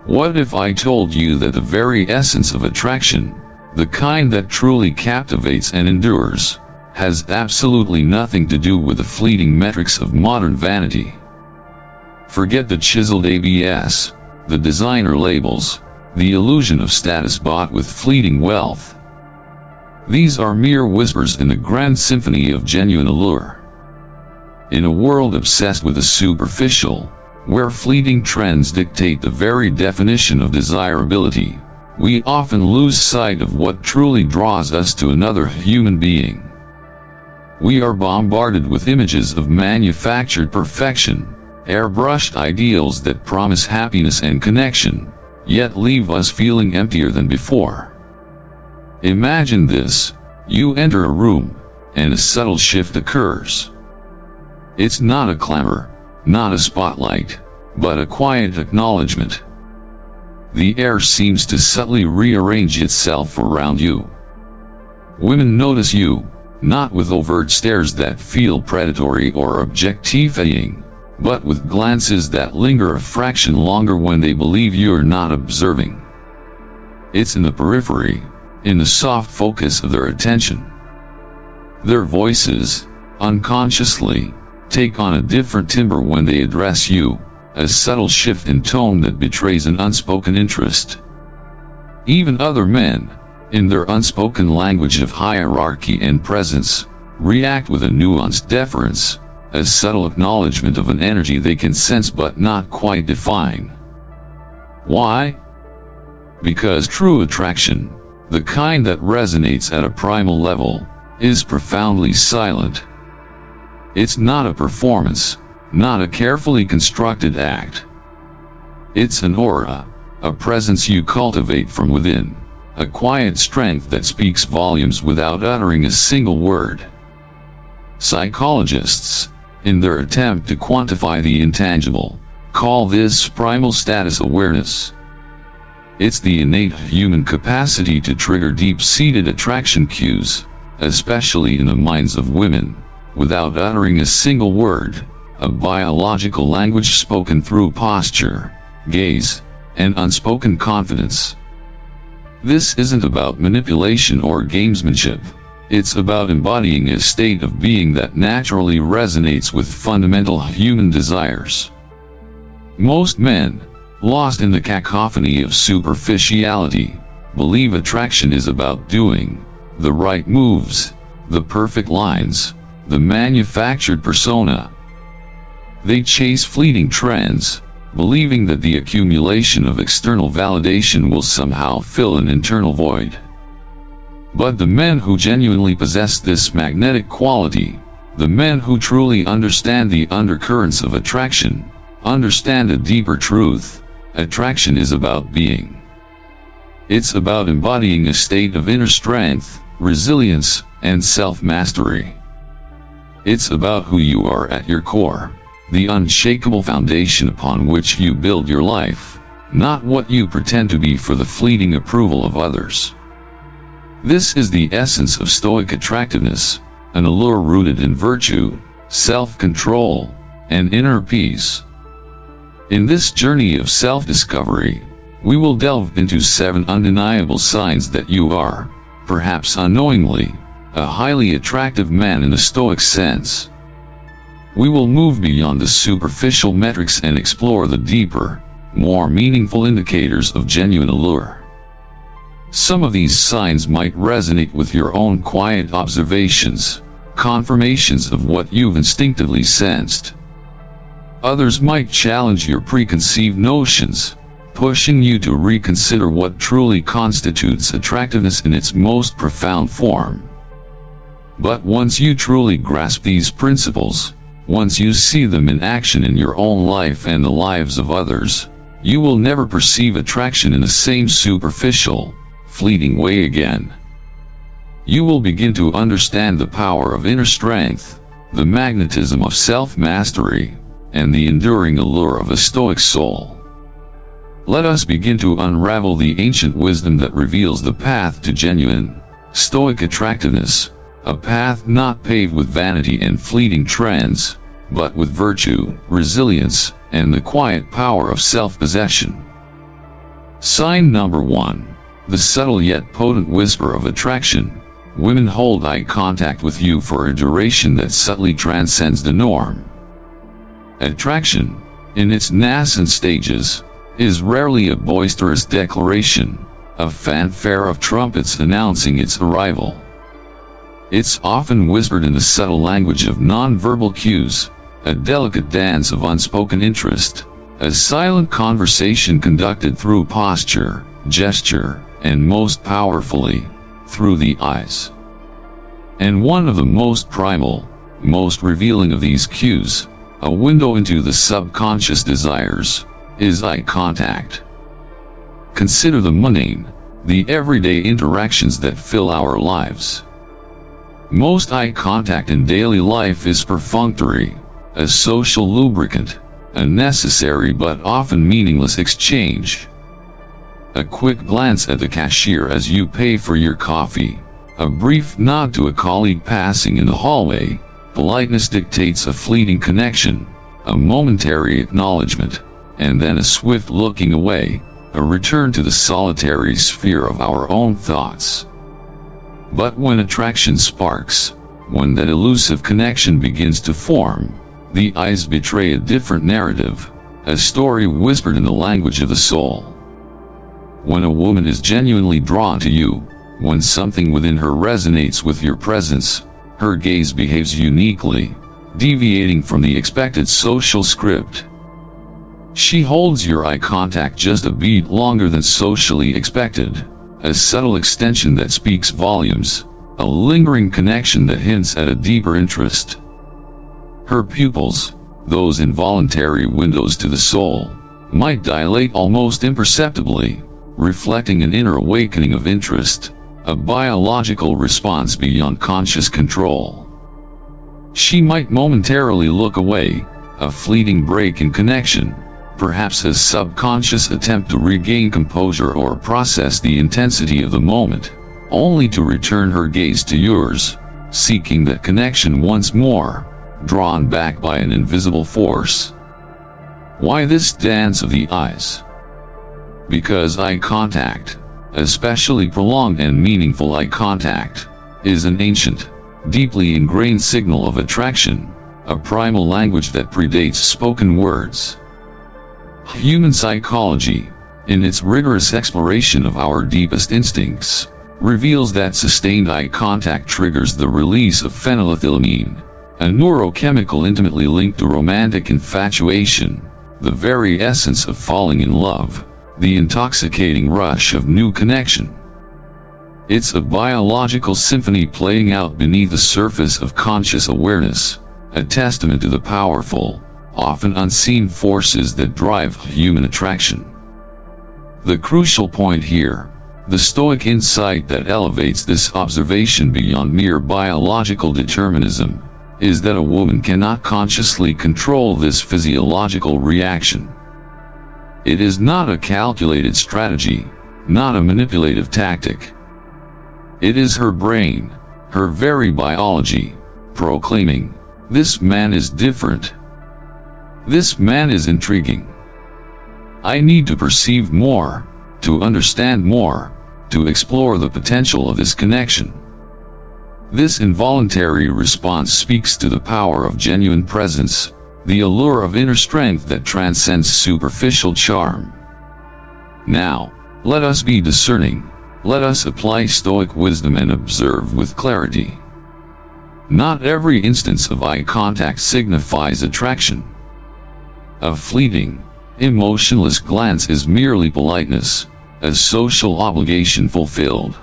What if I told you that the very essence of attraction, the kind that truly captivates and endures, has absolutely nothing to do with the fleeting metrics of modern vanity? Forget the chiseled ABS, the designer labels, the illusion of status bought with fleeting wealth. These are mere whispers in the grand symphony of genuine allure. In a world obsessed with the superficial, where fleeting trends dictate the very definition of desirability, we often lose sight of what truly draws us to another human being. We are bombarded with images of manufactured perfection, airbrushed ideals that promise happiness and connection, yet leave us feeling emptier than before. Imagine this: you enter a room, and a subtle shift occurs. It's not a clamor, not a spotlight, but a quiet acknowledgement. The air seems to subtly rearrange itself around you. Women notice you, not with overt stares that feel predatory or objectifying, but with glances that linger a fraction longer when they believe you're not observing. It's in the periphery, in the soft focus of their attention. Their voices, unconsciously, take on a different timbre when they address you, a subtle shift in tone that betrays an unspoken interest. Even other men, in their unspoken language of hierarchy and presence, react with a nuanced deference, a subtle acknowledgement of an energy they can sense but not quite define. Why? Because true attraction, the kind that resonates at a primal level, is profoundly silent. It's not a performance, not a carefully constructed act. It's an aura, a presence you cultivate from within, a quiet strength that speaks volumes without uttering a single word. Psychologists, in their attempt to quantify the intangible, call this primal status awareness. It's the innate human capacity to trigger deep-seated attraction cues, especially in the minds of women, without uttering a single word, a biological language spoken through posture, gaze, and unspoken confidence. This isn't about manipulation or gamesmanship. It's about embodying a state of being that naturally resonates with fundamental human desires. Most men, lost in the cacophony of superficiality, believe attraction is about doing the right moves, the perfect lines, the manufactured persona. They chase fleeting trends, believing that the accumulation of external validation will somehow fill an internal void. But the men who genuinely possess this magnetic quality, the men who truly understand the undercurrents of attraction, understand a deeper truth: attraction is about being. It's about embodying a state of inner strength, resilience, and self-mastery. It's about who you are at your core, the unshakable foundation upon which you build your life, not what you pretend to be for the fleeting approval of others. This is the essence of Stoic attractiveness, an allure rooted in virtue, self-control, and inner peace. In this journey of self-discovery, we will delve into 7 undeniable signs that you are, perhaps unknowingly, a highly attractive man in the Stoic sense. We will move beyond the superficial metrics and explore the deeper, more meaningful indicators of genuine allure. Some of these signs might resonate with your own quiet observations, confirmations of what you've instinctively sensed. Others might challenge your preconceived notions, pushing you to reconsider what truly constitutes attractiveness in its most profound form. But once you truly grasp these principles, once you see them in action in your own life and the lives of others, you will never perceive attraction in the same superficial, fleeting way again. You will begin to understand the power of inner strength, the magnetism of self-mastery, and the enduring allure of a Stoic soul. Let us begin to unravel the ancient wisdom that reveals the path to genuine, Stoic attractiveness, a path not paved with vanity and fleeting trends, but with virtue, resilience, and the quiet power of self-possession. Sign number 1. The subtle yet potent whisper of attraction. Women hold eye contact with you for a duration that subtly transcends the norm. Attraction, in its nascent stages, is rarely a boisterous declaration, a fanfare of trumpets announcing its arrival. It's often whispered in the subtle language of non-verbal cues, a delicate dance of unspoken interest, a silent conversation conducted through posture, gesture, and most powerfully, through the eyes. And one of the most primal, most revealing of these cues, a window into the subconscious desires, is eye contact. Consider the mundane, the everyday interactions that fill our lives. Most eye contact in daily life is perfunctory, a social lubricant, a necessary but often meaningless exchange. A quick glance at the cashier as you pay for your coffee, a brief nod to a colleague passing in the hallway. Politeness dictates a fleeting connection, a momentary acknowledgement, and then a swift looking away, a return to the solitary sphere of our own thoughts. But when attraction sparks, when that elusive connection begins to form, the eyes betray a different narrative, a story whispered in the language of the soul. When a woman is genuinely drawn to you, when something within her resonates with your presence, her gaze behaves uniquely, deviating from the expected social script. She holds your eye contact just a beat longer than socially expected, a subtle extension that speaks volumes, a lingering connection that hints at a deeper interest. Her pupils, those involuntary windows to the soul, might dilate almost imperceptibly, reflecting an inner awakening of interest, a biological response beyond conscious control. She might momentarily look away, a fleeting break in connection, perhaps a subconscious attempt to regain composure or process the intensity of the moment, only to return her gaze to yours, seeking that connection once more, drawn back by an invisible force. Why this dance of the eyes? Because eye contact, especially prolonged and meaningful eye contact, is an ancient, deeply ingrained signal of attraction, a primal language that predates spoken words. Human psychology, in its rigorous exploration of our deepest instincts, reveals that sustained eye contact triggers the release of phenylethylamine, a neurochemical intimately linked to romantic infatuation, the very essence of falling in love, the intoxicating rush of new connection. It's a biological symphony playing out beneath the surface of conscious awareness, a testament to the powerful, often unseen forces that drive human attraction. The crucial point here, the Stoic insight that elevates this observation beyond mere biological determinism, is that a woman cannot consciously control this physiological reaction. It is not a calculated strategy, not a manipulative tactic. It is her brain, her very biology, proclaiming, "This man is different. This man is intriguing. I need to perceive more, to understand more, to explore the potential of this connection." This involuntary response speaks to the power of genuine presence, the allure of inner strength that transcends superficial charm. Now, let us be discerning, let us apply Stoic wisdom and observe with clarity. Not every instance of eye contact signifies attraction. A fleeting, emotionless glance is merely politeness, a social obligation fulfilled.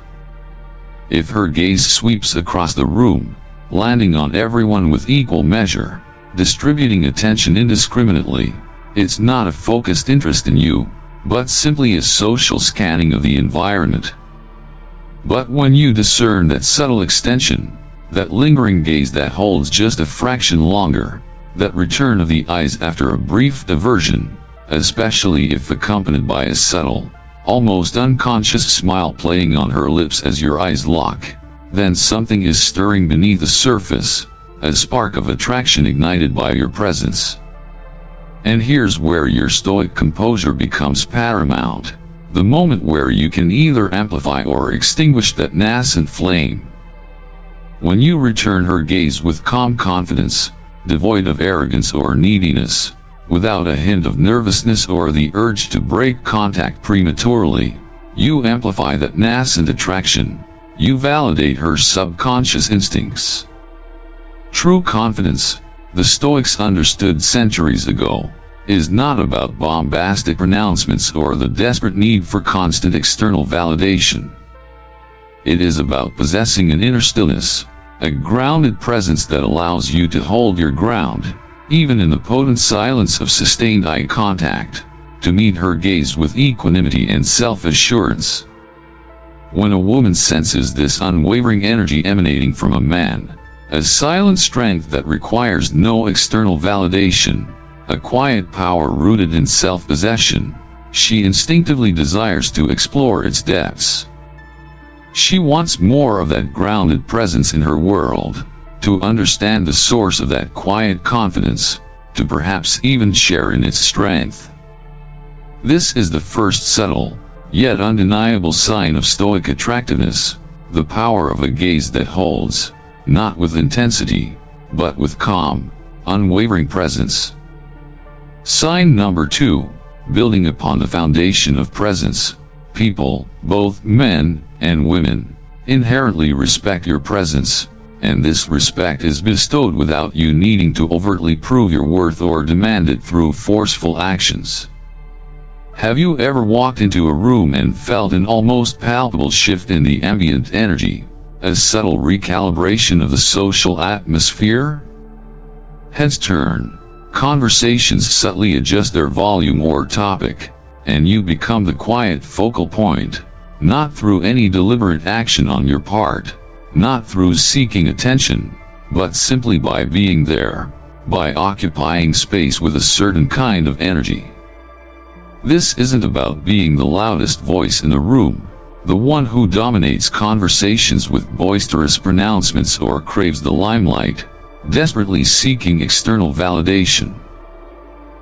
If her gaze sweeps across the room, landing on everyone with equal measure, distributing attention indiscriminately, it's not a focused interest in you, but simply a social scanning of the environment. But when you discern that subtle extension, that lingering gaze that holds just a fraction longer, that return of the eyes after a brief diversion, especially if accompanied by a subtle, almost unconscious smile playing on her lips as your eyes lock, then something is stirring beneath the surface, a spark of attraction ignited by your presence. And here's where your Stoic composure becomes paramount. the moment where you can either amplify or extinguish that nascent flame. When you return her gaze with calm confidence, devoid of arrogance or neediness, without a hint of nervousness or the urge to break contact prematurely, you amplify that nascent attraction. You validate her subconscious instincts. True confidence, the Stoics understood centuries ago, is not about bombastic pronouncements or the desperate need for constant external validation. It is about possessing an inner stillness, a grounded presence that allows you to hold your ground, even in the potent silence of sustained eye contact, to meet her gaze with equanimity and self-assurance. When a woman senses this unwavering energy emanating from a man, a silent strength that requires no external validation, a quiet power rooted in self-possession, she instinctively desires to explore its depths. She wants more of that grounded presence in her world, to understand the source of that quiet confidence, to perhaps even share in its strength. This is the first subtle, yet undeniable sign of Stoic attractiveness, the power of a gaze that holds, not with intensity, but with calm, unwavering presence. Sign number 2, building upon the foundation of presence. People, both men and women, inherently respect your presence, and this respect is bestowed without you needing to overtly prove your worth or demand it through forceful actions. Have you ever walked into a room and felt an almost palpable shift in the ambient energy, a subtle recalibration of the social atmosphere? Heads turn, conversations subtly adjust their volume or topic, and you become the quiet focal point, not through any deliberate action on your part, not through seeking attention, but simply by being there, by occupying space with a certain kind of energy. This isn't about being the loudest voice in the room, the one who dominates conversations with boisterous pronouncements or craves the limelight, desperately seeking external validation.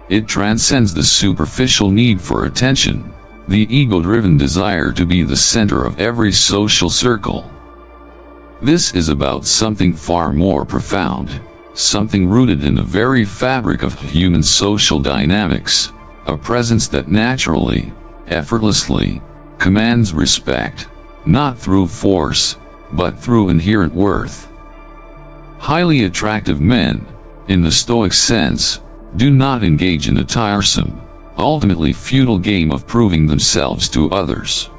It transcends the superficial need for attention, the ego-driven desire to be the center of every social circle. This is about something far more profound, something rooted in the very fabric of human social dynamics, a presence that naturally, effortlessly, commands respect, not through force, but through inherent worth. Highly attractive men, in the Stoic sense, do not engage in a tiresome, ultimately futile game of proving themselves to others.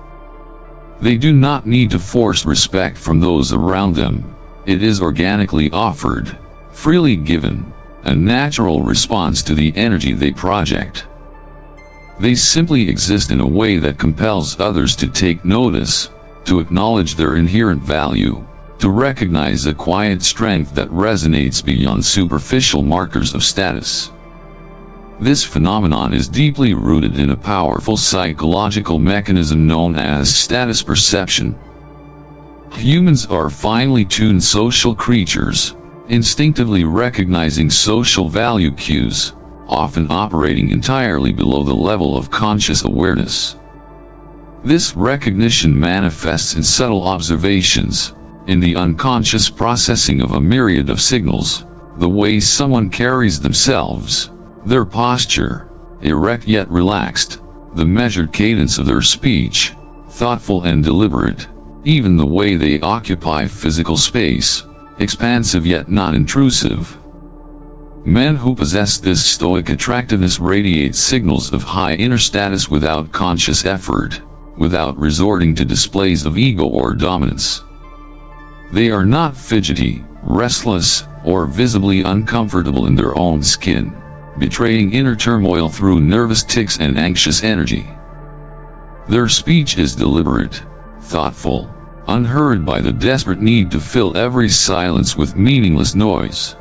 They do not need to force respect from those around them. It is organically offered, freely given, a natural response to the energy they project. They simply exist in a way that compels others to take notice, to acknowledge their inherent value, to recognize a quiet strength that resonates beyond superficial markers of status. This phenomenon is deeply rooted in a powerful psychological mechanism known as status perception. Humans are finely tuned social creatures, instinctively recognizing social value cues, often operating entirely below the level of conscious awareness. This recognition manifests in subtle observations, in the unconscious processing of a myriad of signals, the way someone carries themselves, their posture, erect yet relaxed, the measured cadence of their speech, thoughtful and deliberate, even the way they occupy physical space, expansive yet not intrusive. Men who possess this Stoic attractiveness radiate signals of high inner status without conscious effort, without resorting to displays of ego or dominance. They are not fidgety, restless, or visibly uncomfortable in their own skin, betraying inner turmoil through nervous tics and anxious energy. Their speech is deliberate, thoughtful, unhurried by the desperate need to fill every silence with meaningless noise.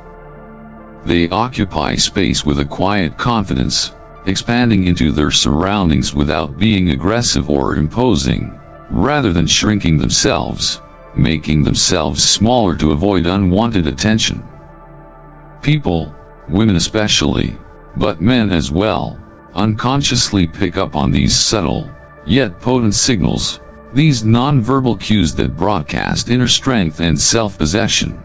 They occupy space with a quiet confidence, expanding into their surroundings without being aggressive or imposing, rather than shrinking themselves, making themselves smaller to avoid unwanted attention. People, women especially, but men as well, unconsciously pick up on these subtle, yet potent signals, these non-verbal cues that broadcast inner strength and self-possession.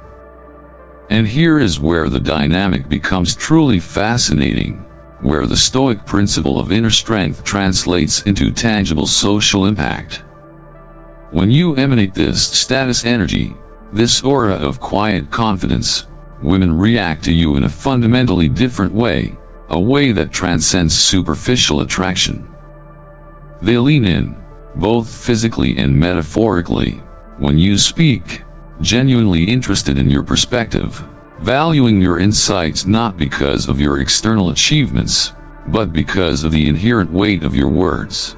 And here is where the dynamic becomes truly fascinating, where the Stoic principle of inner strength translates into tangible social impact. When you emanate this status energy, this aura of quiet confidence, women react to you in a fundamentally different way, a way that transcends superficial attraction. They lean in, both physically and metaphorically, when you speak, genuinely interested in your perspective, valuing your insights not because of your external achievements, but because of the inherent weight of your words.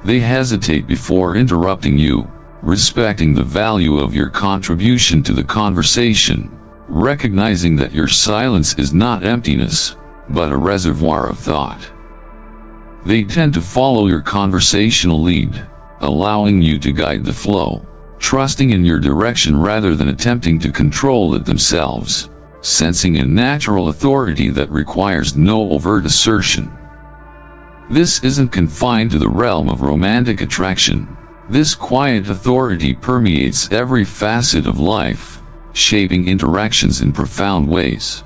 They hesitate before interrupting you, respecting the value of your contribution to the conversation, recognizing that your silence is not emptiness, but a reservoir of thought. They tend to follow your conversational lead, allowing you to guide the flow, trusting in your direction rather than attempting to control it themselves, sensing a natural authority that requires no overt assertion. This isn't confined to the realm of romantic attraction. This quiet authority permeates every facet of life, shaping interactions in profound ways.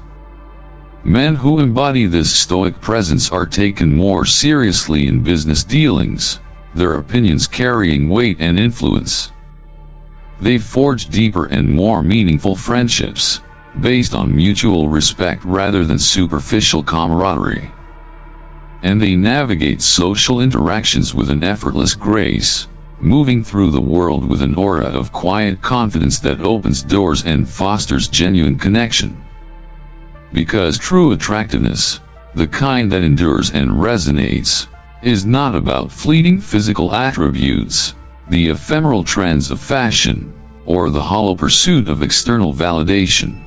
Men who embody this Stoic presence are taken more seriously in business dealings, their opinions carrying weight and influence. They forge deeper and more meaningful friendships, based on mutual respect rather than superficial camaraderie. And they navigate social interactions with an effortless grace, moving through the world with an aura of quiet confidence that opens doors and fosters genuine connection. Because true attractiveness, the kind that endures and resonates, is not about fleeting physical attributes, the ephemeral trends of fashion, or the hollow pursuit of external validation.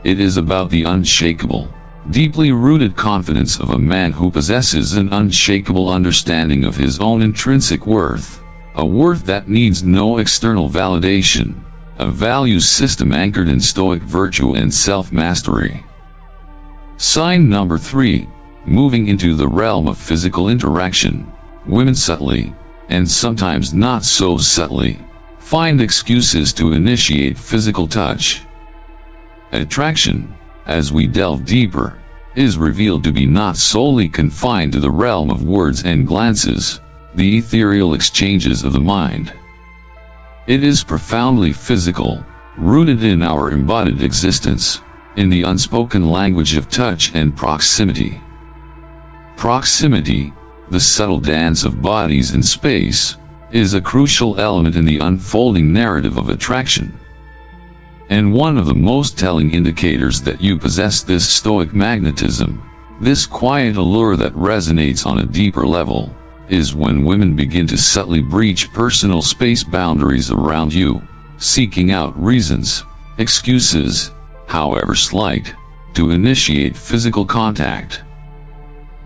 It is about the unshakable, deeply rooted confidence of a man who possesses an unshakable understanding of his own intrinsic worth, a worth that needs no external validation, a value system anchored in Stoic virtue and self-mastery. Sign number 3, moving into the realm of physical interaction, women subtly, and sometimes not so subtly, find excuses to initiate physical touch. Attraction, as we delve deeper, is revealed to be not solely confined to the realm of words and glances, the ethereal exchanges of the mind. It is profoundly physical, rooted in our embodied existence, in the unspoken language of touch and proximity. Proximity, the subtle dance of bodies in space, is a crucial element in the unfolding narrative of attraction. And one of the most telling indicators that you possess this Stoic magnetism, this quiet allure that resonates on a deeper level, is when women begin to subtly breach personal space boundaries around you, seeking out reasons, excuses, however slight, to initiate physical contact.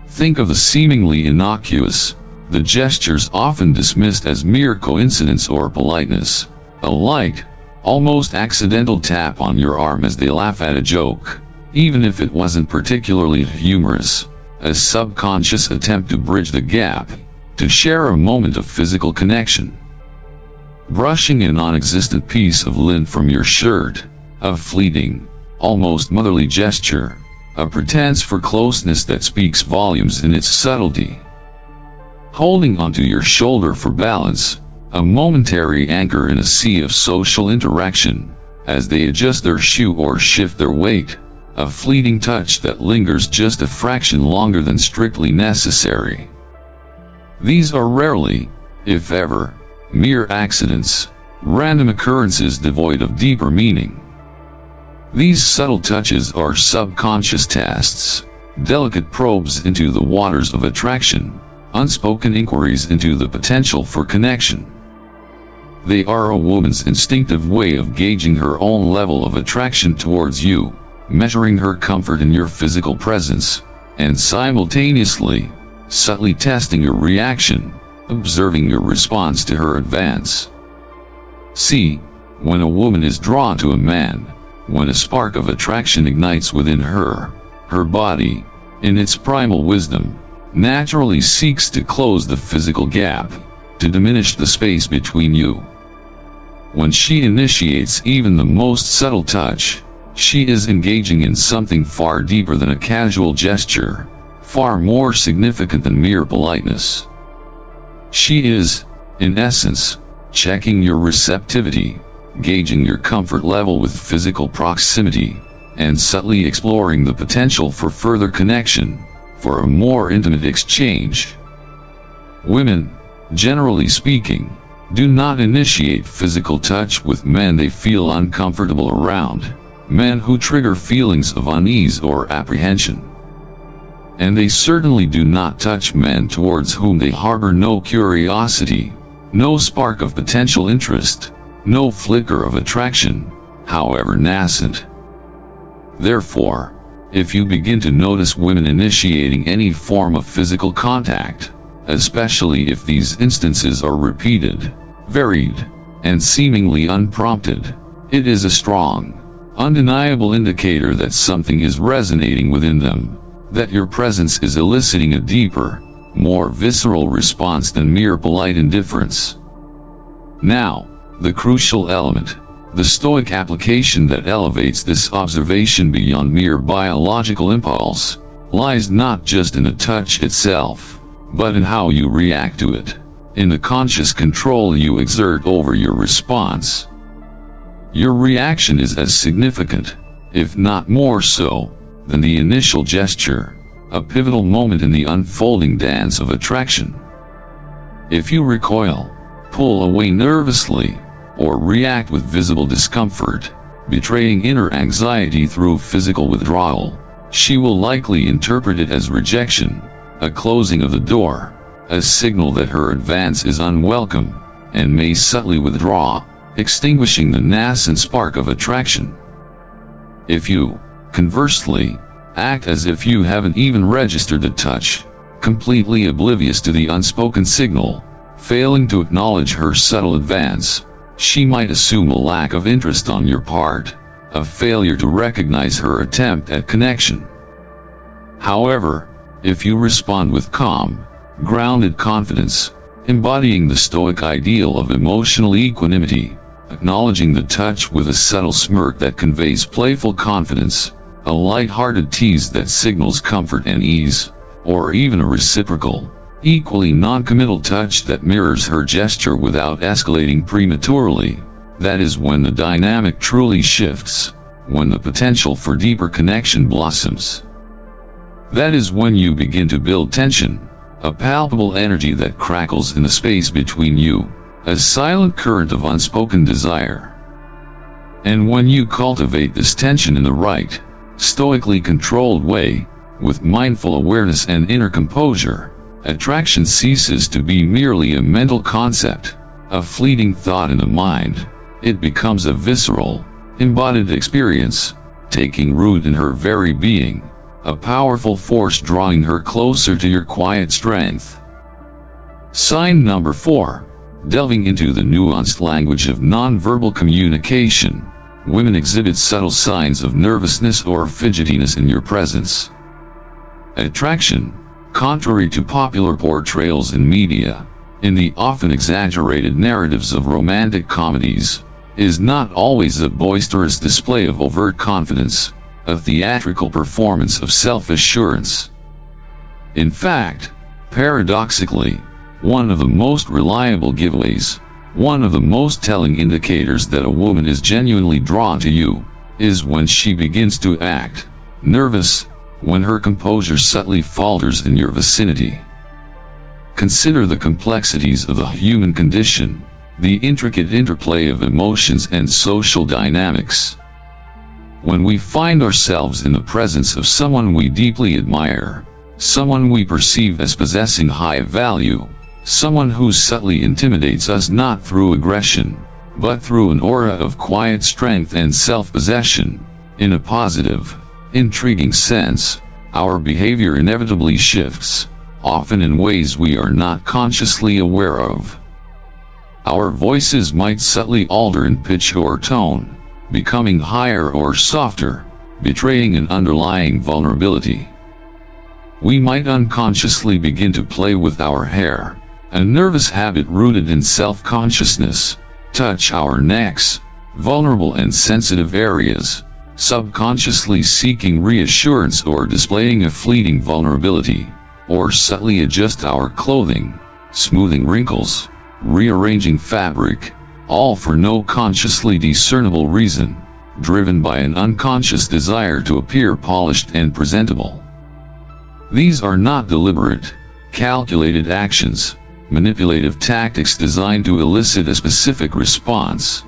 Think of the seemingly innocuous, the gestures often dismissed as mere coincidence or politeness, a light, almost accidental tap on your arm as they laugh at a joke, even if it wasn't particularly humorous, a subconscious attempt to bridge the gap, to share a moment of physical connection. Brushing a non-existent piece of lint from your shirt, a fleeting, almost motherly gesture, a pretense for closeness that speaks volumes in its subtlety. Holding onto your shoulder for balance, a momentary anchor in a sea of social interaction, as they adjust their shoe or shift their weight, a fleeting touch that lingers just a fraction longer than strictly necessary. These are rarely, if ever, mere accidents, random occurrences devoid of deeper meaning. These subtle touches are subconscious tests, delicate probes into the waters of attraction, unspoken inquiries into the potential for connection. They are a woman's instinctive way of gauging her own level of attraction towards you, measuring her comfort in your physical presence, and simultaneously, subtly testing your reaction, observing your response to her advance. See, when a woman is drawn to a man, when a spark of attraction ignites within her, her body, in its primal wisdom, naturally seeks to close the physical gap, to diminish the space between you. When she initiates even the most subtle touch, she is engaging in something far deeper than a casual gesture, far more significant than mere politeness. She is, in essence, checking your receptivity, gauging your comfort level with physical proximity, and subtly exploring the potential for further connection, for a more intimate exchange. Women, generally speaking, do not initiate physical touch with men they feel uncomfortable around, men who trigger feelings of unease or apprehension. And they certainly do not touch men towards whom they harbor no curiosity, no spark of potential interest, no flicker of attraction, however nascent. Therefore, if you begin to notice women initiating any form of physical contact, especially if these instances are repeated, varied, and seemingly unprompted, it is a strong, undeniable indicator that something is resonating within them, that your presence is eliciting a deeper, more visceral response than mere polite indifference. Now, the crucial element, the Stoic application that elevates this observation beyond mere biological impulse, lies not just in the touch itself, but in how you react to it, in the conscious control you exert over your response. Your reaction is as significant, if not more so, than the initial gesture, a pivotal moment in the unfolding dance of attraction. If you recoil, pull away nervously, or react with visible discomfort, betraying inner anxiety through physical withdrawal, she will likely interpret it as rejection, a closing of the door, a signal that her advance is unwelcome, and may subtly withdraw, extinguishing the nascent spark of attraction. If you, conversely, act as if you haven't even registered the touch, completely oblivious to the unspoken signal, failing to acknowledge her subtle advance, she might assume a lack of interest on your part, a failure to recognize her attempt at connection. However, if you respond with calm, grounded confidence, embodying the Stoic ideal of emotional equanimity, acknowledging the touch with a subtle smirk that conveys playful confidence, a light-hearted tease that signals comfort and ease, or even a reciprocal, equally non-committal touch that mirrors her gesture without escalating prematurely, that is when the dynamic truly shifts, when the potential for deeper connection blossoms. That is when you begin to build tension, a palpable energy that crackles in the space between you, a silent current of unspoken desire. And when you cultivate this tension in the right, stoically controlled way, with mindful awareness and inner composure, attraction ceases to be merely a mental concept, a fleeting thought in the mind. It becomes a visceral, embodied experience, taking root in her very being, a powerful force drawing her closer to your quiet strength. Sign number 4. Delving into the nuanced language of nonverbal communication, women exhibit subtle signs of nervousness or fidgetiness in your presence. Attraction, contrary to popular portrayals in media, in the often exaggerated narratives of romantic comedies, is not always a boisterous display of overt confidence, a theatrical performance of self-assurance. In fact, paradoxically, one of the most reliable giveaways, one of the most telling indicators that a woman is genuinely drawn to you, is when she begins to act nervous, when her composure subtly falters in your vicinity. Consider the complexities of the human condition, the intricate interplay of emotions and social dynamics. When we find ourselves in the presence of someone we deeply admire, someone we perceive as possessing high value, someone who subtly intimidates us not through aggression, but through an aura of quiet strength and self-possession, in a positive, intriguing sense, our behavior inevitably shifts, often in ways we are not consciously aware of. Our voices might subtly alter in pitch or tone, becoming higher or softer, betraying an underlying vulnerability. We might unconsciously begin to play with our hair, a nervous habit rooted in self-consciousness, touch our necks, vulnerable and sensitive areas, subconsciously seeking reassurance or displaying a fleeting vulnerability, or subtly adjust our clothing, smoothing wrinkles, rearranging fabric, all for no consciously discernible reason, driven by an unconscious desire to appear polished and presentable. These are not deliberate, calculated actions, manipulative tactics designed to elicit a specific response.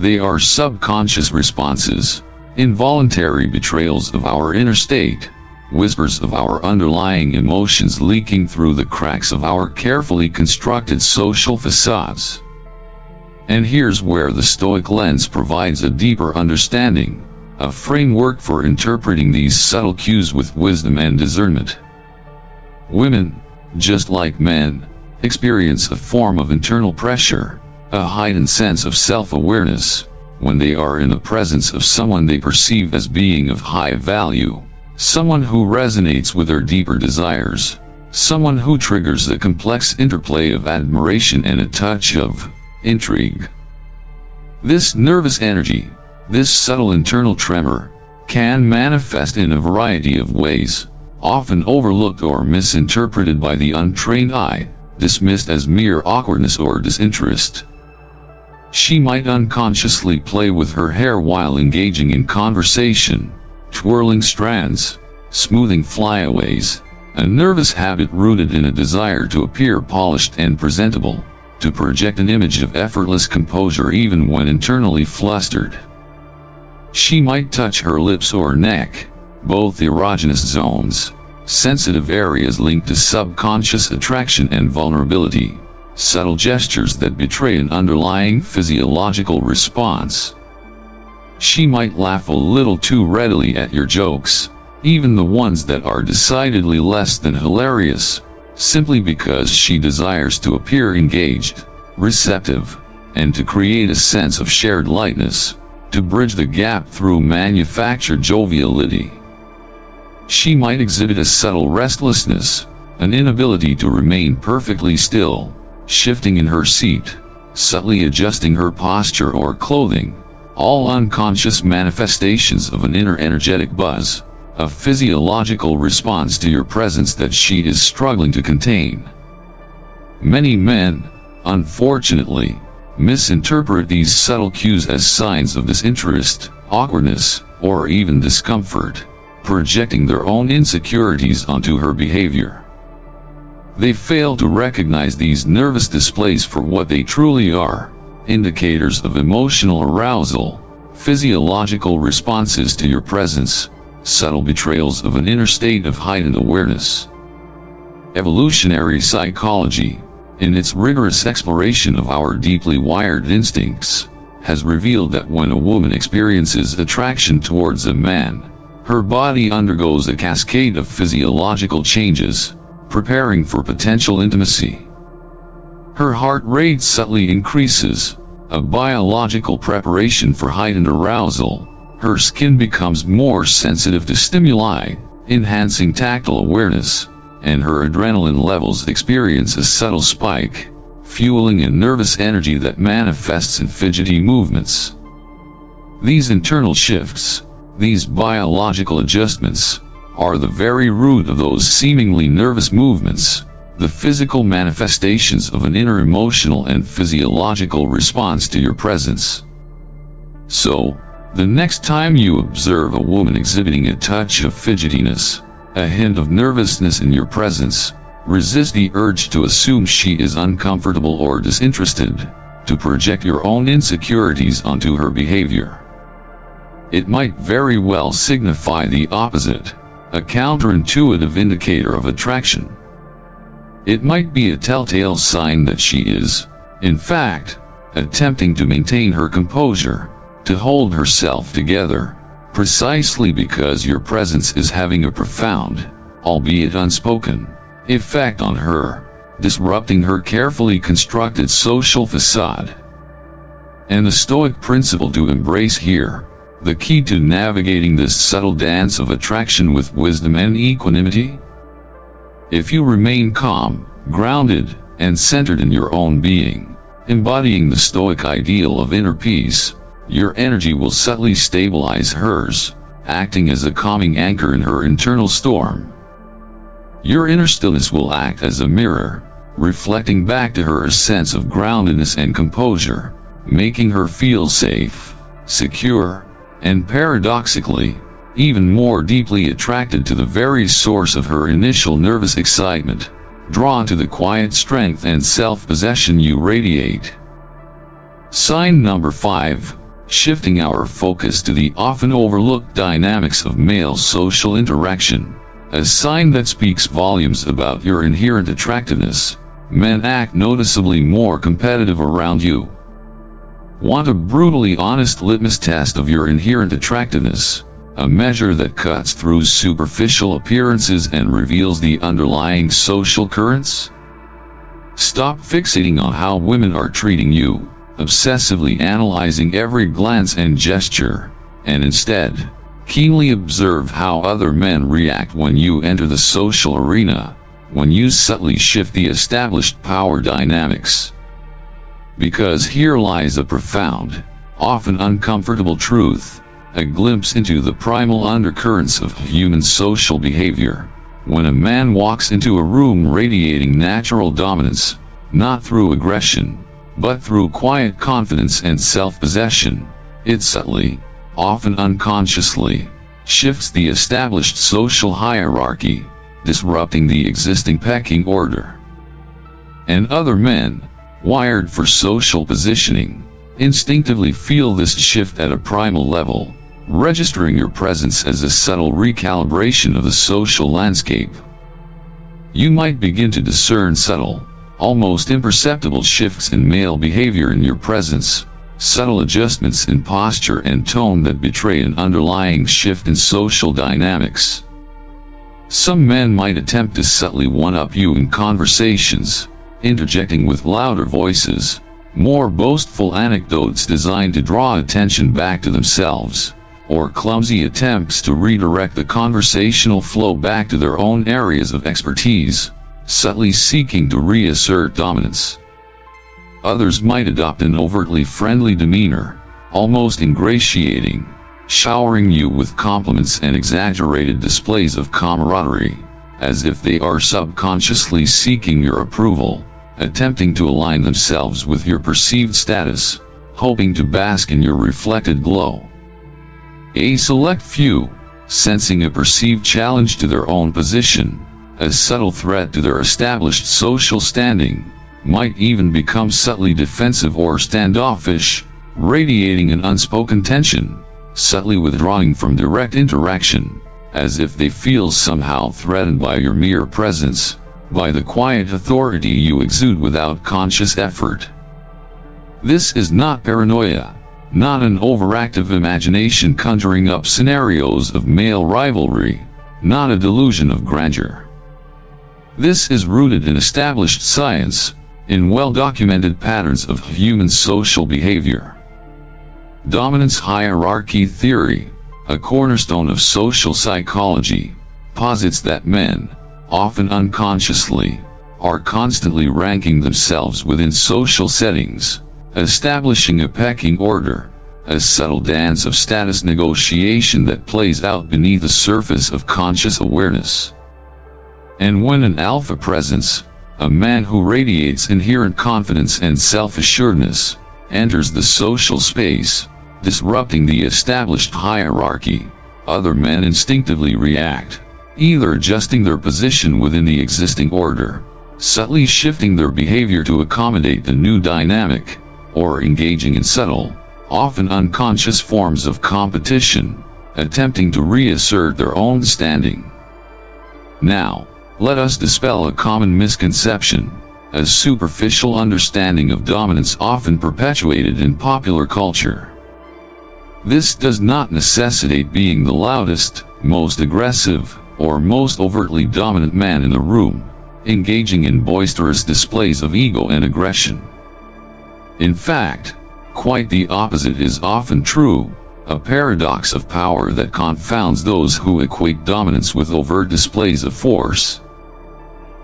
They are subconscious responses, involuntary betrayals of our inner state, whispers of our underlying emotions leaking through the cracks of our carefully constructed social facades. And here's where the Stoic lens provides a deeper understanding, a framework for interpreting these subtle cues with wisdom and discernment. Women, just like men, experience a form of internal pressure, a heightened sense of self-awareness, when they are in the presence of someone they perceive as being of high value, someone who resonates with their deeper desires, someone who triggers the complex interplay of admiration and a touch of intrigue. This nervous energy, this subtle internal tremor, can manifest in a variety of ways, often overlooked or misinterpreted by the untrained eye, dismissed as mere awkwardness or disinterest. She might unconsciously play with her hair while engaging in conversation, twirling strands, smoothing flyaways, a nervous habit rooted in a desire to appear polished and presentable, to project an image of effortless composure even when internally flustered. She might touch her lips or neck, both erogenous zones, sensitive areas linked to subconscious attraction and vulnerability, subtle gestures that betray an underlying physiological response. She might laugh a little too readily at your jokes, even the ones that are decidedly less than hilarious, simply because she desires to appear engaged, receptive, and to create a sense of shared lightness, to bridge the gap through manufactured joviality. She might exhibit a subtle restlessness, an inability to remain perfectly still, shifting in her seat, subtly adjusting her posture or clothing, all unconscious manifestations of an inner energetic buzz, a physiological response to your presence that she is struggling to contain. Many men, unfortunately, misinterpret these subtle cues as signs of disinterest, awkwardness, or even discomfort, projecting their own insecurities onto her behavior. They fail to recognize these nervous displays for what they truly are, indicators of emotional arousal, physiological responses to your presence, subtle betrayals of an inner state of heightened awareness. Evolutionary psychology, in its rigorous exploration of our deeply wired instincts, has revealed that when a woman experiences attraction towards a man, her body undergoes a cascade of physiological changes, preparing for potential intimacy. Her heart rate subtly increases, a biological preparation for heightened arousal. Her skin becomes more sensitive to stimuli, enhancing tactile awareness, and her adrenaline levels experience a subtle spike, fueling a nervous energy that manifests in fidgety movements. These internal shifts, these biological adjustments, are the very root of those seemingly nervous movements, the physical manifestations of an inner emotional and physiological response to your presence. So, the next time you observe a woman exhibiting a touch of fidgetiness, a hint of nervousness in your presence, resist the urge to assume she is uncomfortable or disinterested, to project your own insecurities onto her behavior. It might very well signify the opposite, a counterintuitive indicator of attraction. It might be a telltale sign that she is, in fact, attempting to maintain her composure, to hold herself together, precisely because your presence is having a profound, albeit unspoken, effect on her, disrupting her carefully constructed social facade. And the Stoic principle to embrace here, The key to navigating this subtle dance of attraction with wisdom and equanimity? If you remain calm, grounded, and centered in your own being, embodying the Stoic ideal of inner peace, your energy will subtly stabilize hers, acting as a calming anchor in her internal storm. Your inner stillness will act as a mirror, reflecting back to her a sense of groundedness and composure, making her feel safe, secure, and paradoxically, even more deeply attracted to the very source of her initial nervous excitement, drawn to the quiet strength and self-possession you radiate. Sign number 5. Shifting our focus to the often overlooked dynamics of male social interaction. A sign that speaks volumes about your inherent attractiveness. Men act noticeably more competitive around you. Want a brutally honest litmus test of your inherent attractiveness? A measure that cuts through superficial appearances and reveals the underlying social currents? Stop fixating on how women are treating you, obsessively analyzing every glance and gesture, and instead, keenly observe how other men react when you enter the social arena, when you subtly shift the established power dynamics. Because here lies a profound, often uncomfortable truth, a glimpse into the primal undercurrents of human social behavior. When a man walks into a room radiating natural dominance, not through aggression, but through quiet confidence and self-possession, it subtly, often unconsciously, shifts the established social hierarchy, disrupting the existing pecking order. And other men, wired for social positioning, instinctively feel this shift at a primal level, registering your presence as a subtle recalibration of the social landscape. You might begin to discern subtle, almost imperceptible shifts in male behavior in your presence, subtle adjustments in posture and tone that betray an underlying shift in social dynamics. Some men might attempt to subtly one-up you in conversations, interjecting with louder voices, more boastful anecdotes designed to draw attention back to themselves, or clumsy attempts to redirect the conversational flow back to their own areas of expertise, subtly seeking to reassert dominance. Others might adopt an overtly friendly demeanor, almost ingratiating, showering you with compliments and exaggerated displays of camaraderie, as if they are subconsciously seeking your approval, attempting to align themselves with your perceived status, hoping to bask in your reflected glow. A select few, sensing a perceived challenge to their own position, a subtle threat to their established social standing, might even become subtly defensive or standoffish, radiating an unspoken tension, subtly withdrawing from direct interaction, as if they feel somehow threatened by your mere presence, by the quiet authority you exude without conscious effort. This is not paranoia, not an overactive imagination conjuring up scenarios of male rivalry, not a delusion of grandeur. This is rooted in established science, in well-documented patterns of human social behavior. Dominance hierarchy theory, a cornerstone of social psychology, posits that men, often unconsciously, are constantly ranking themselves within social settings, establishing a pecking order, a subtle dance of status negotiation that plays out beneath the surface of conscious awareness. And when an alpha presence, a man who radiates inherent confidence and self-assuredness, enters the social space, disrupting the established hierarchy, other men instinctively react, either adjusting their position within the existing order, subtly shifting their behavior to accommodate the new dynamic, or engaging in subtle, often unconscious forms of competition, attempting to reassert their own standing. Now, let us dispel a common misconception, a superficial understanding of dominance often perpetuated in popular culture. This does not necessitate being the loudest, most aggressive, or most overtly dominant man in the room, engaging in boisterous displays of ego and aggression. In fact, quite the opposite is often true. a paradox of power that confounds those who equate dominance with overt displays of force.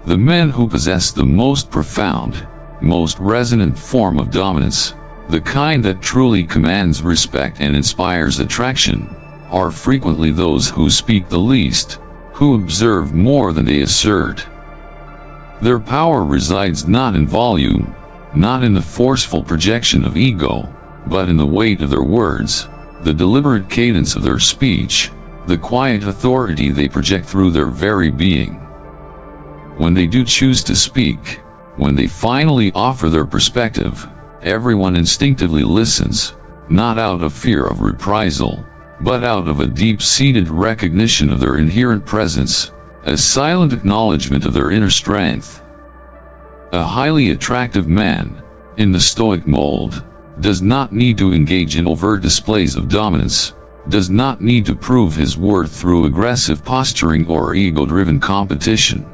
The men who possess the most profound, most resonant form of dominance, the kind that truly commands respect and inspires attraction, are frequently those who speak the least, who observe more than they assert. Their power resides not in volume, not in the forceful projection of ego, but in the weight of their words, the deliberate cadence of their speech, the quiet authority they project through their very being. When they do choose to speak, when they finally offer their perspective, everyone instinctively listens, not out of fear of reprisal, but out of a deep-seated recognition of their inherent presence, a silent acknowledgement of their inner strength. A highly attractive man, in the Stoic mold, does not need to engage in overt displays of dominance, does not need to prove his worth through aggressive posturing or ego-driven competition.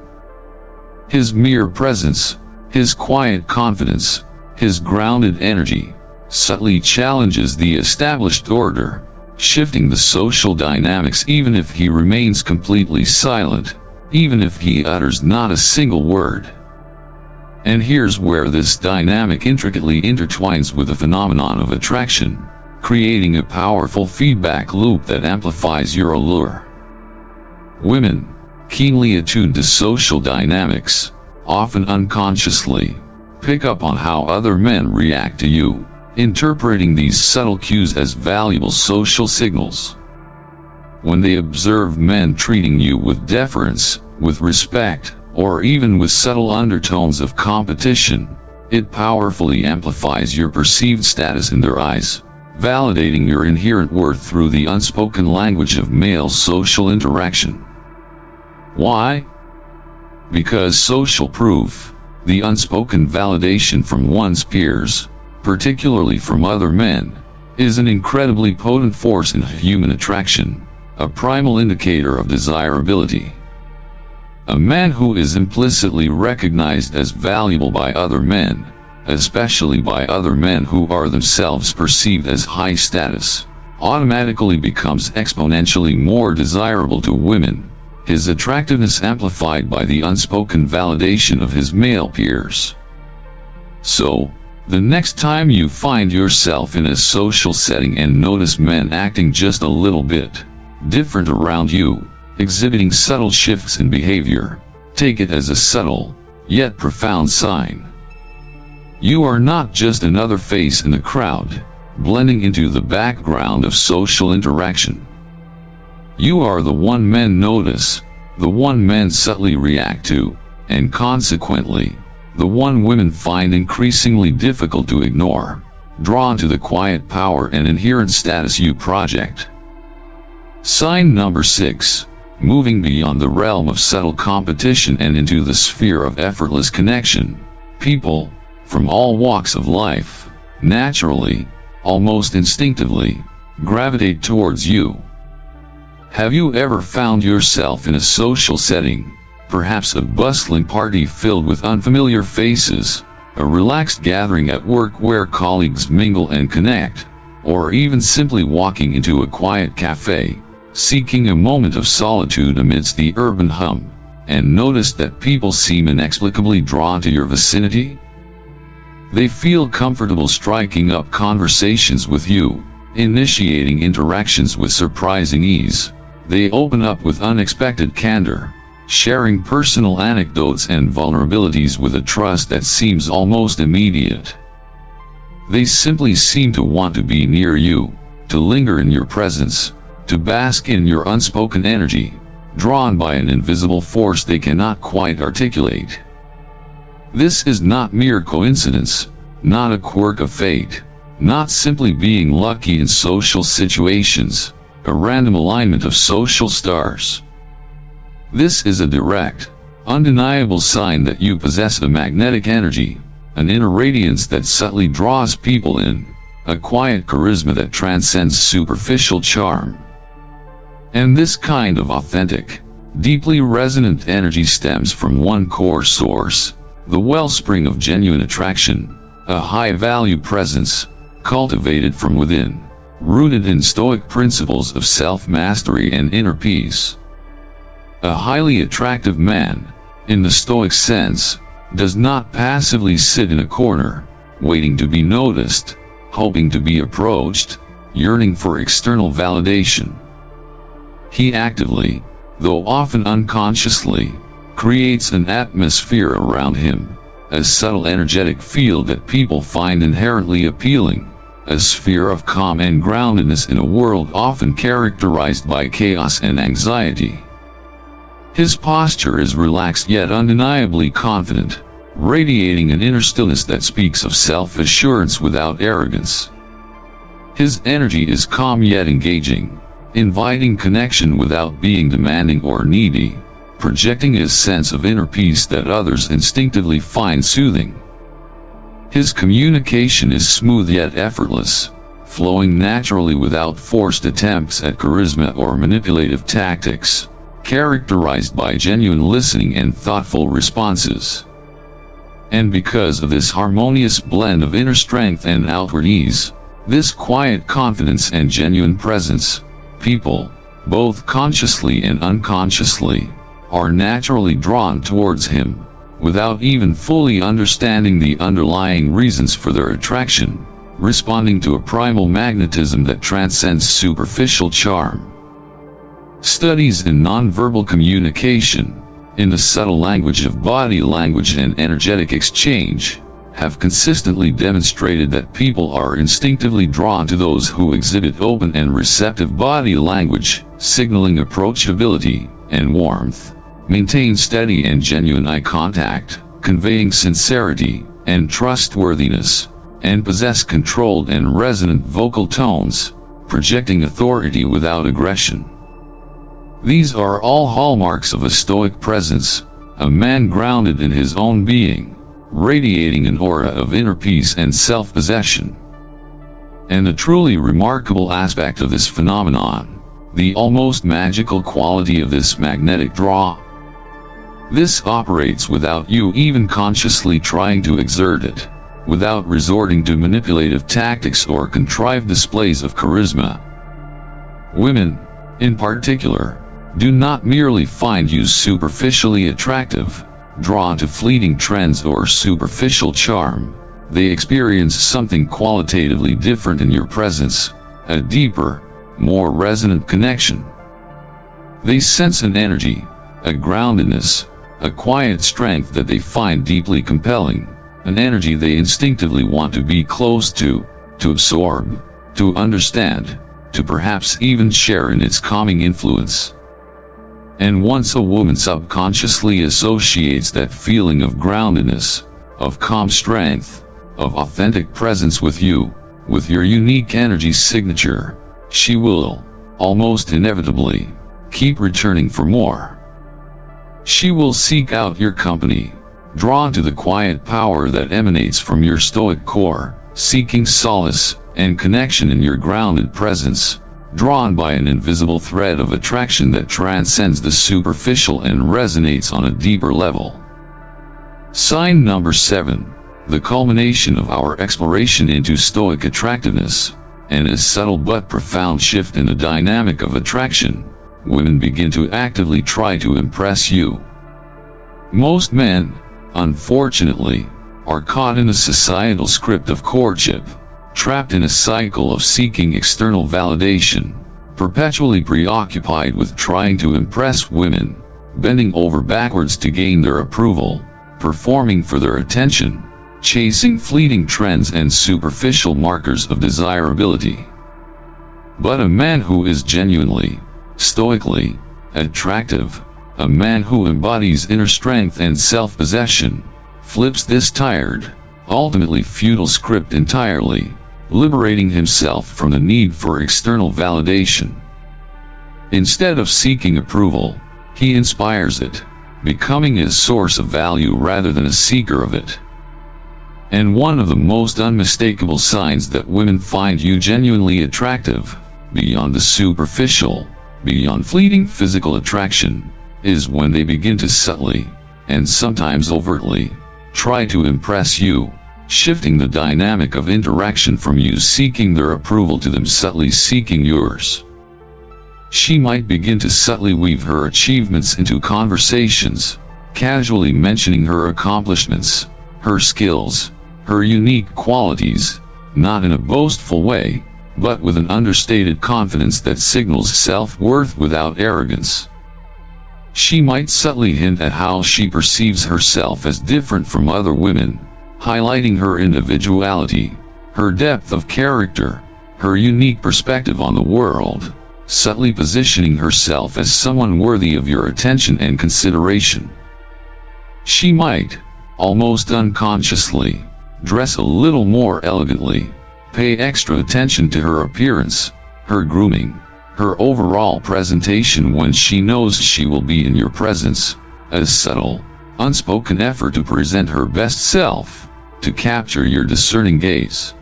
His mere presence, his quiet confidence, his grounded energy, subtly challenges the established order, shifting the social dynamics even if he remains completely silent, even if he utters not a single word. And here's where this dynamic intricately intertwines with the phenomenon of attraction, creating a powerful feedback loop that amplifies your allure. Women, keenly attuned to social dynamics, often unconsciously, pick up on how other men react to you, interpreting these subtle cues as valuable social signals. When they observe men treating you with deference, with respect, or even with subtle undertones of competition, it powerfully amplifies your perceived status in their eyes, validating your inherent worth through the unspoken language of male social interaction. Why? Because social proof, the unspoken validation from one's peers, particularly from other men, is an incredibly potent force in human attraction, a primal indicator of desirability. A man who is implicitly recognized as valuable by other men, especially by other men who are themselves perceived as high status, automatically becomes exponentially more desirable to women, his attractiveness amplified by the unspoken validation of his male peers. So, the next time you find yourself in a social setting and notice men acting just a little bit different around you, exhibiting subtle shifts in behavior, take it as a subtle, yet profound sign. You are not just another face in the crowd, blending into the background of social interaction. You are the one men notice, the one men subtly react to, and consequently, the one women find increasingly difficult to ignore, drawn to the quiet power and inherent status you project. Sign number 6. Moving beyond the realm of subtle competition and into the sphere of effortless connection, people, from all walks of life, naturally, almost instinctively, gravitate towards you. Have you ever found yourself in a social setting, perhaps a bustling party filled with unfamiliar faces, a relaxed gathering at work where colleagues mingle and connect, or even simply walking into a quiet cafe, seeking a moment of solitude amidst the urban hum, and noticed that people seem inexplicably drawn to your vicinity? They feel comfortable striking up conversations with you, initiating interactions with surprising ease. They open up with unexpected candor, sharing personal anecdotes and vulnerabilities with a trust that seems almost immediate. They simply seem to want to be near you, to linger in your presence, to bask in your unspoken energy, drawn by an invisible force they cannot quite articulate. This is not mere coincidence, not a quirk of fate, not simply being lucky in social situations, a random alignment of social stars. This is a direct, undeniable sign that you possess a magnetic energy, an inner radiance that subtly draws people in, a quiet charisma that transcends superficial charm. And this kind of authentic, deeply resonant energy stems from one core source, the wellspring of genuine attraction, a high-value presence, cultivated from within, rooted in Stoic principles of self-mastery and inner peace. A highly attractive man, in the Stoic sense, does not passively sit in a corner, waiting to be noticed, hoping to be approached, yearning for external validation. He actively, though often unconsciously, creates an atmosphere around him, a subtle energetic field that people find inherently appealing, a sphere of calm and groundedness in a world often characterized by chaos and anxiety. His posture is relaxed yet undeniably confident, radiating an inner stillness that speaks of self-assurance without arrogance. His energy is calm yet engaging, inviting connection without being demanding or needy, projecting his sense of inner peace that others instinctively find soothing. His communication is smooth yet effortless, flowing naturally without forced attempts at charisma or manipulative tactics, characterized by genuine listening and thoughtful responses. And because of this harmonious blend of inner strength and outward ease, this quiet confidence and genuine presence, people, both consciously and unconsciously, are naturally drawn towards him, without even fully understanding the underlying reasons for their attraction, responding to a primal magnetism that transcends superficial charm. Studies in nonverbal communication, in the subtle language of body language and energetic exchange, have consistently demonstrated that people are instinctively drawn to those who exhibit open and receptive body language, signaling approachability and warmth, maintain steady and genuine eye contact, conveying sincerity and trustworthiness, and possess controlled and resonant vocal tones, projecting authority without aggression. These are all hallmarks of a Stoic presence, a man grounded in his own being, radiating an aura of inner peace and self-possession. And the truly remarkable aspect of this phenomenon, the almost magical quality of this magnetic draw. This operates without you even consciously trying to exert it, without resorting to manipulative tactics or contrived displays of charisma. Women, in particular, do not merely find you superficially attractive, drawn to fleeting trends or superficial charm. They experience something qualitatively different in your presence, a deeper, more resonant connection. They sense an energy, a groundedness, a quiet strength that they find deeply compelling, an energy they instinctively want to be close to absorb, to understand, to perhaps even share in its calming influence. And once a woman subconsciously associates that feeling of groundedness, of calm strength, of authentic presence with you, with your unique energy signature, she will, almost inevitably, keep returning for more. She will seek out your company, drawn to the quiet power that emanates from your Stoic core, seeking solace and connection in your grounded presence, drawn by an invisible thread of attraction that transcends the superficial and resonates on a deeper level. Sign number 7, the culmination of our exploration into Stoic attractiveness, and a subtle but profound shift in the dynamic of attraction. Women begin to actively try to impress you. Most men, unfortunately, are caught in a societal script of courtship, trapped in a cycle of seeking external validation, perpetually preoccupied with trying to impress women, bending over backwards to gain their approval, performing for their attention, chasing fleeting trends and superficial markers of desirability. But a man who is genuinely, stoically, attractive, a man who embodies inner strength and self-possession, flips this tired, ultimately futile script entirely, liberating himself from the need for external validation. Instead of seeking approval, he inspires it, becoming a source of value rather than a seeker of it. And one of the most unmistakable signs that women find you genuinely attractive, beyond the superficial, beyond fleeting physical attraction, is when they begin to subtly, and sometimes overtly, try to impress you, shifting the dynamic of interaction from you seeking their approval to them subtly seeking yours. She might begin to subtly weave her achievements into conversations, casually mentioning her accomplishments, her skills, her unique qualities, not in a boastful way, but with an understated confidence that signals self-worth without arrogance. She might subtly hint at how she perceives herself as different from other women, highlighting her individuality, her depth of character, her unique perspective on the world, subtly positioning herself as someone worthy of your attention and consideration. She might, almost unconsciously, dress a little more elegantly, pay extra attention to her appearance, her grooming, her overall presentation when she knows she will be in your presence, a subtle, unspoken effort to present her best self, to capture your discerning gaze.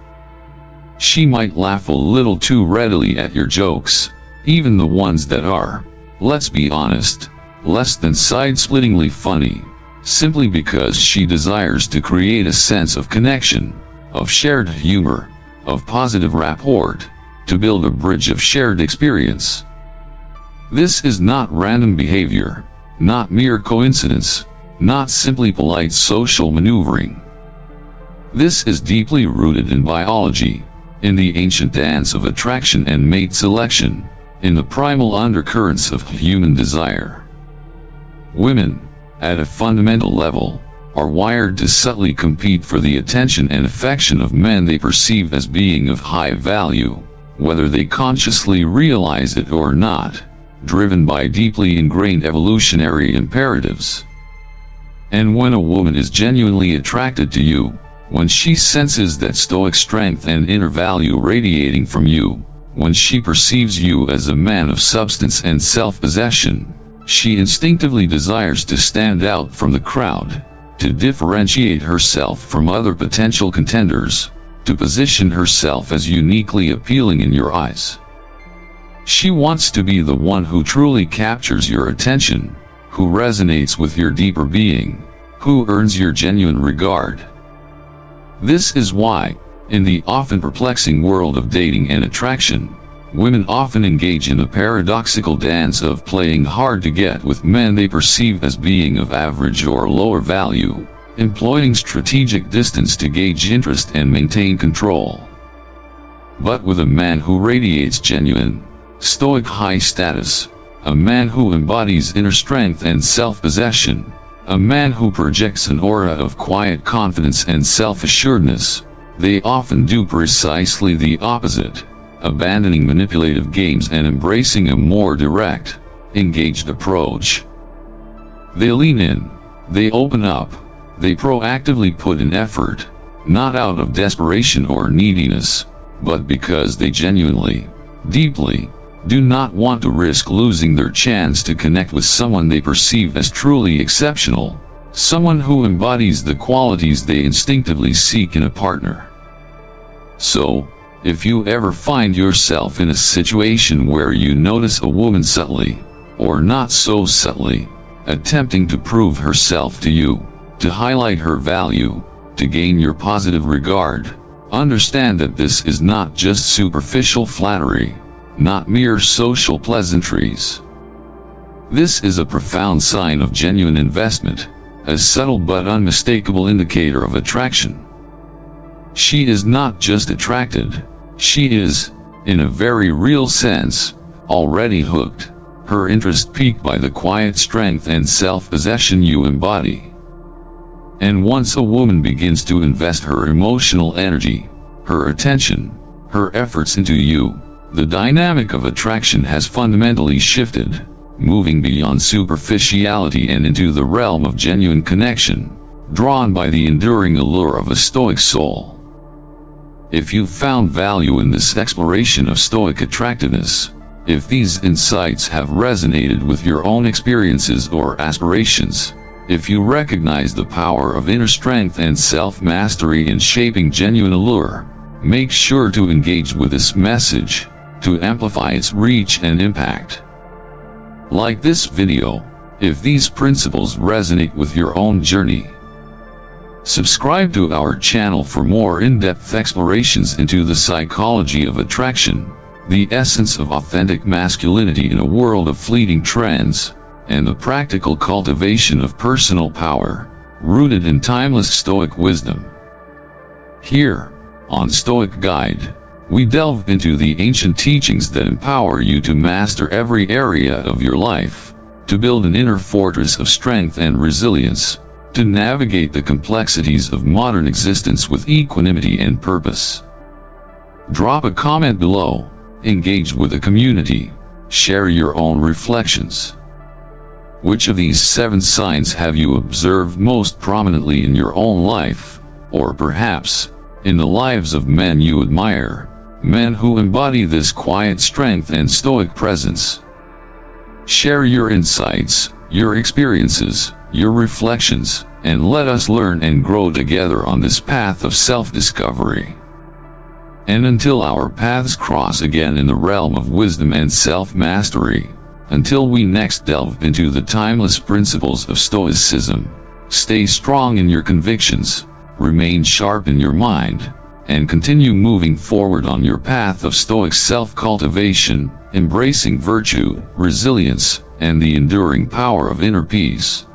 She might laugh a little too readily at your jokes, even the ones that are, let's be honest, less than side-splittingly funny, simply because she desires to create a sense of connection, of shared humor, of positive rapport, to build a bridge of shared experience. This is not random behavior, not mere coincidence, not simply polite social maneuvering. This is deeply rooted in biology, in the ancient dance of attraction and mate selection, in the primal undercurrents of human desire. Women, at a fundamental level, are wired to subtly compete for the attention and affection of men they perceive as being of high value, whether they consciously realize it or not, driven by deeply ingrained evolutionary imperatives. And when a woman is genuinely attracted to you, when she senses that stoic strength and inner value radiating from you, when she perceives you as a man of substance and self-possession, she instinctively desires to stand out from the crowd, to differentiate herself from other potential contenders, to position herself as uniquely appealing in your eyes. She wants to be the one who truly captures your attention, who resonates with your deeper being, who earns your genuine regard. This is why, in the often perplexing world of dating and attraction, women often engage in the paradoxical dance of playing hard to get with men they perceive as being of average or lower value, employing strategic distance to gauge interest and maintain control. But with a man who radiates genuine, stoic high status, a man who embodies inner strength and self-possession, a man who projects an aura of quiet confidence and self-assuredness, they often do precisely the opposite, abandoning manipulative games and embracing a more direct, engaged approach. They lean in, they open up, they proactively put in effort, not out of desperation or neediness, but because they genuinely, deeply, do not want to risk losing their chance to connect with someone they perceive as truly exceptional, someone who embodies the qualities they instinctively seek in a partner. So, if you ever find yourself in a situation where you notice a woman subtly, or not so subtly, attempting to prove herself to you, to highlight her value, to gain your positive regard, understand that this is not just superficial flattery, not mere social pleasantries. This is a profound sign of genuine investment, a subtle but unmistakable indicator of attraction. She is not just attracted, she is, in a very real sense, already hooked, her interest piqued by the quiet strength and self-possession you embody. And once a woman begins to invest her emotional energy, her attention, her efforts into you, the dynamic of attraction has fundamentally shifted, moving beyond superficiality and into the realm of genuine connection, drawn by the enduring allure of a stoic soul. If you've found value in this exploration of stoic attractiveness, if these insights have resonated with your own experiences or aspirations, if you recognize the power of inner strength and self-mastery in shaping genuine allure, make sure to engage with this message, to amplify its reach and impact. Like this video, if these principles resonate with your own journey. Subscribe to our channel for more in-depth explorations into the psychology of attraction, the essence of authentic masculinity in a world of fleeting trends, and the practical cultivation of personal power, rooted in timeless Stoic wisdom. Here, on Stoic Guide, we delve into the ancient teachings that empower you to master every area of your life, to build an inner fortress of strength and resilience, to navigate the complexities of modern existence with equanimity and purpose. Drop a comment below, engage with the community, share your own reflections. Which of these 7 signs have you observed most prominently in your own life, or perhaps, in the lives of men you admire, men who embody this quiet strength and stoic presence? Share your insights, your experiences, your reflections, and let us learn and grow together on this path of self-discovery. And until our paths cross again in the realm of wisdom and self-mastery, until we next delve into the timeless principles of Stoicism, stay strong in your convictions, remain sharp in your mind, and continue moving forward on your path of Stoic self-cultivation, embracing virtue, resilience, and the enduring power of inner peace.